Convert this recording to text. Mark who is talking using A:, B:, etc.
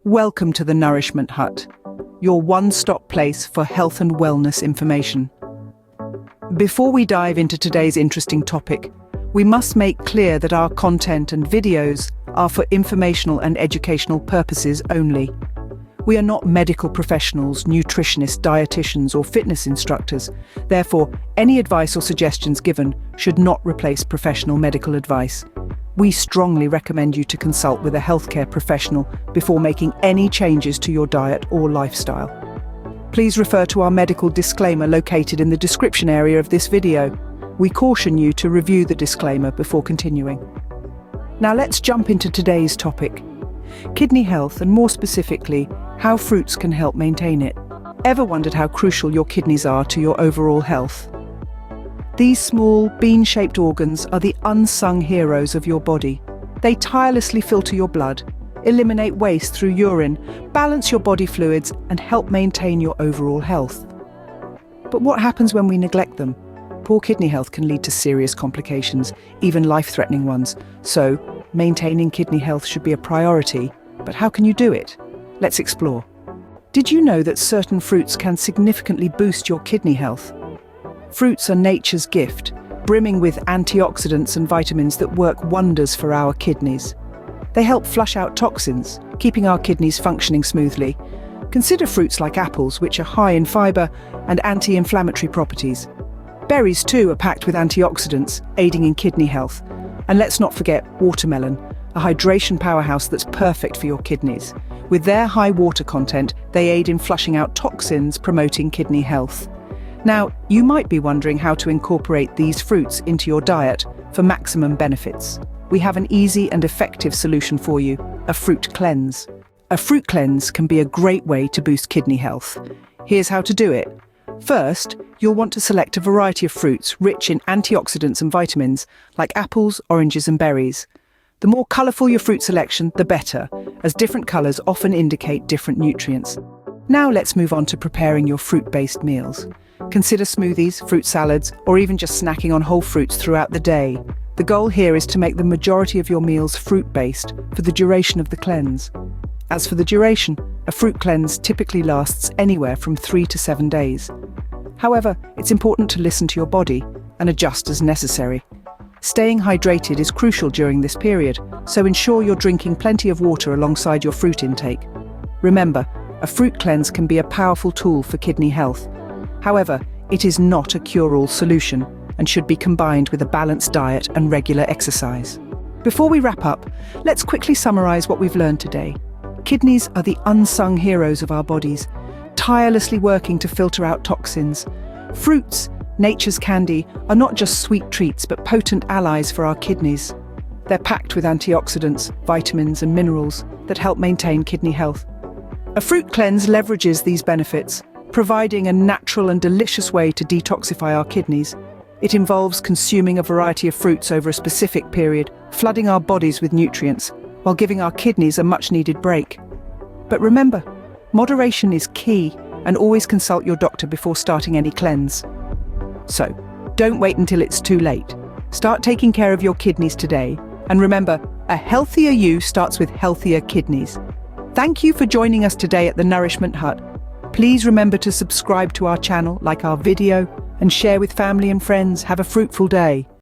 A: Welcome to the Nourishment Hut, your one-stop place for health and wellness information. Before we dive into today's interesting topic, we must make clear that our content and videos are for informational and educational purposes only. We are not medical professionals, nutritionists, dietitians, or fitness instructors. Therefore, any advice or suggestions given should not replace professional medical advice. We strongly recommend you to consult with a healthcare professional before making any changes to your diet or lifestyle. Please refer to our medical disclaimer located in the description area of this video. We caution you to review the disclaimer before continuing. Now let's jump into today's topic: kidney health, and more specifically, how fruits can help maintain it. Ever wondered how crucial your kidneys are to your overall health? These small, bean-shaped organs are the unsung heroes of your body. They tirelessly filter your blood, eliminate waste through urine, balance your body fluids, and help maintain your overall health. But what happens when we neglect them? Poor kidney health can lead to serious complications, even life-threatening ones. So, maintaining kidney health should be a priority. But how can you do it? Let's explore. Did you know that certain fruits can significantly boost your kidney health? Fruits are nature's gift, brimming with antioxidants and vitamins that work wonders for our kidneys. They help flush out toxins, keeping our kidneys functioning smoothly. Consider fruits like apples, which are high in fiber and anti-inflammatory properties. Berries too are packed with antioxidants, aiding in kidney health. And let's not forget watermelon, a hydration powerhouse that's perfect for your kidneys. With their high water content, they aid in flushing out toxins, promoting kidney health. Now, you might be wondering how to incorporate these fruits into your diet for maximum benefits. We have an easy and effective solution for you: a fruit cleanse. A fruit cleanse can be a great way to boost kidney health. Here's how to do it. First, you'll want to select a variety of fruits rich in antioxidants and vitamins, like apples, oranges, and berries. The more colourful your fruit selection, the better, as different colours often indicate different nutrients. Now let's move on to preparing your fruit-based meals. Consider smoothies, fruit salads, or even just snacking on whole fruits throughout the day. The goal here is to make the majority of your meals fruit-based for the duration of the cleanse. As for the duration, a fruit cleanse typically lasts anywhere from 3 to 7 days. However, it's important to listen to your body and adjust as necessary. Staying hydrated is crucial during this period, so ensure you're drinking plenty of water alongside your fruit intake. Remember, a fruit cleanse can be a powerful tool for kidney health. However, it is not a cure-all solution and should be combined with a balanced diet and regular exercise. Before we wrap up, let's quickly summarize what we've learned today. Kidneys are the unsung heroes of our bodies, tirelessly working to filter out toxins. Fruits, nature's candy, are not just sweet treats but potent allies for our kidneys. They're packed with antioxidants, vitamins, and minerals that help maintain kidney health. A fruit cleanse leverages these benefits, providing a natural and delicious way to detoxify our kidneys. It involves consuming a variety of fruits over a specific period, flooding our bodies with nutrients, while giving our kidneys a much-needed break. But remember, moderation is key, and always consult your doctor before starting any cleanse. So, don't wait until it's too late. Start taking care of your kidneys today, and remember, a healthier you starts with healthier kidneys. Thank you for joining us today at the Nourishment Hut. Please remember to subscribe to our channel, like our video, and share with family and friends. Have a fruitful day.